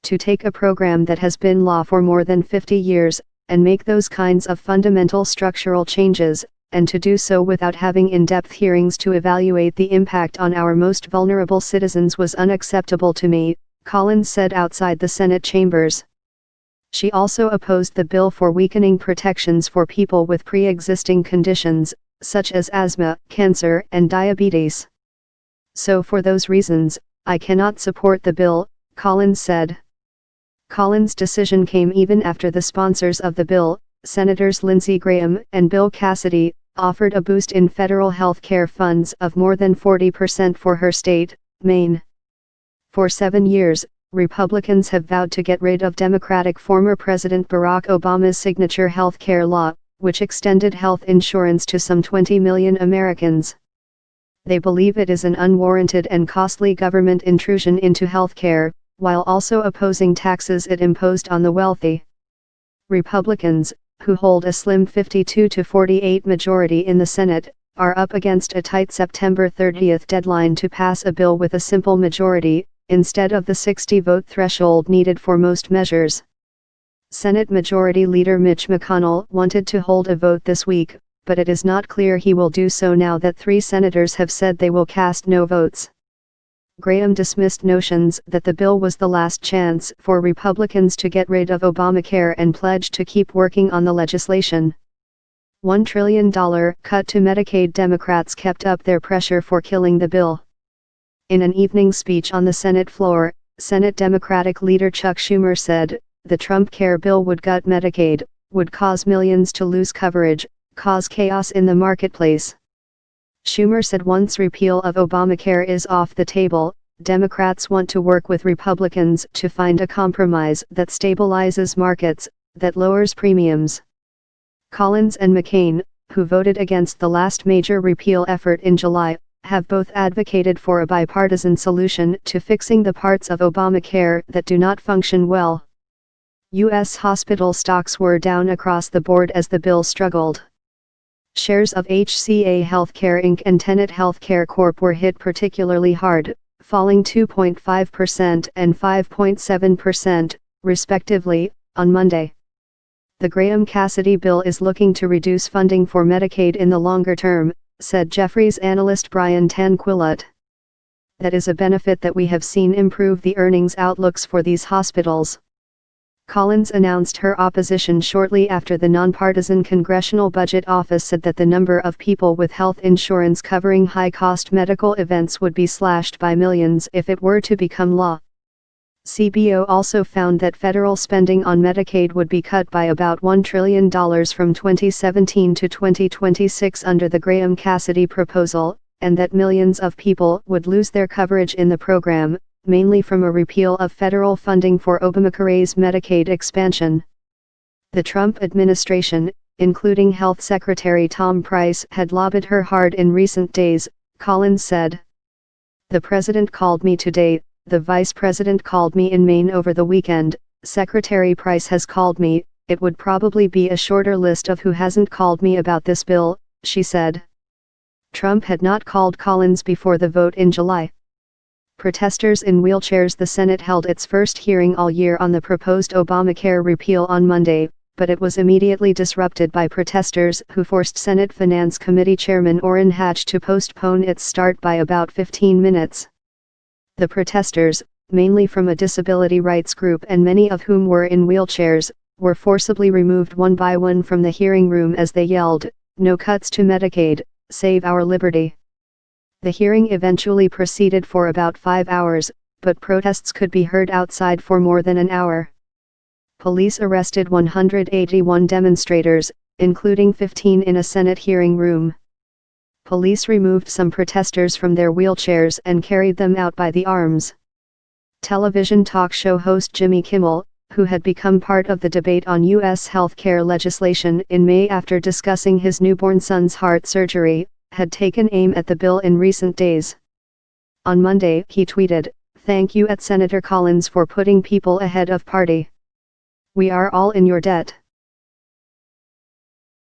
To take a program that has been law for more than 50 years, and make those kinds of fundamental structural changes, and to do so without having in-depth hearings to evaluate the impact on our most vulnerable citizens was unacceptable to me, Collins said outside the Senate chambers. She also opposed the bill for weakening protections for people with pre-existing conditions, such as asthma, cancer, and diabetes. So for those reasons, I cannot support the bill, Collins said. Collins' decision came even after the sponsors of the bill, Senators Lindsey Graham and Bill Cassidy, offered a boost in federal health care funds of more than 40% for her state, Maine. For 7 years, Republicans have vowed to get rid of Democratic former President Barack Obama's signature health care law, which extended health insurance to some 20 million Americans. They believe it is an unwarranted and costly government intrusion into health care, while also opposing taxes it imposed on the wealthy. Republicans, who hold a slim 52-48 majority in the Senate, are up against a tight September 30 deadline to pass a bill with a simple majority, instead of the 60-vote threshold needed for most measures. Senate Majority Leader Mitch McConnell wanted to hold a vote this week, but it is not clear he will do so now that 3 senators have said they will cast no votes. Graham dismissed notions that the bill was the last chance for Republicans to get rid of Obamacare and pledged to keep working on the legislation. $1 trillion cut to Medicaid. Democrats kept up their pressure for killing the bill. In an evening speech on the Senate floor, Senate Democratic leader Chuck Schumer said, the Trump care bill would gut Medicaid, would cause millions to lose coverage, cause chaos in the marketplace. Schumer said once repeal of Obamacare is off the table, Democrats want to work with Republicans to find a compromise that stabilizes markets, that lowers premiums. Collins and McCain, who voted against the last major repeal effort in July, have both advocated for a bipartisan solution to fixing the parts of Obamacare that do not function well. U.S. hospital stocks were down across the board as the bill struggled. Shares of HCA Healthcare Inc. and Tenet Healthcare Corp. were hit particularly hard, falling 2.5% and 5.7%, respectively, on Monday. The Graham-Cassidy bill is looking to reduce funding for Medicaid in the longer term, said Jefferies analyst Brian Tanquilut. That is a benefit that we have seen improve the earnings outlooks for these hospitals. Collins announced her opposition shortly after the nonpartisan Congressional Budget Office said that the number of people with health insurance covering high-cost medical events would be slashed by millions if it were to become law. CBO also found that federal spending on Medicaid would be cut by about $1 trillion from 2017 to 2026 under the Graham-Cassidy proposal, and that millions of people would lose their coverage in the program, mainly from a repeal of federal funding for Obamacare's Medicaid expansion. The Trump administration, including Health Secretary Tom Price, had lobbied her hard in recent days, Collins said. The president called me today, the vice president called me in Maine over the weekend, Secretary Price has called me, it would probably be a shorter list of who hasn't called me about this bill, she said. Trump had not called Collins before the vote in July. Protesters in wheelchairs. The Senate held its first hearing all year on the proposed Obamacare repeal on Monday, but it was immediately disrupted by protesters who forced Senate Finance Committee Chairman Orrin Hatch to postpone its start by about 15 minutes. The protesters, mainly from a disability rights group and many of whom were in wheelchairs, were forcibly removed one by one from the hearing room as they yelled, "No cuts to Medicaid, save our liberty." The hearing eventually proceeded for about 5 hours, but protests could be heard outside for more than an hour. Police arrested 181 demonstrators, including 15 in a Senate hearing room. Police removed some protesters from their wheelchairs and carried them out by the arms. Television talk show host Jimmy Kimmel, who had become part of the debate on U.S. health care legislation in May after discussing his newborn son's heart surgery, had taken aim at the bill in recent days. On Monday, he tweeted, "Thank you at Senator Collins for putting people ahead of party. We are all in your debt."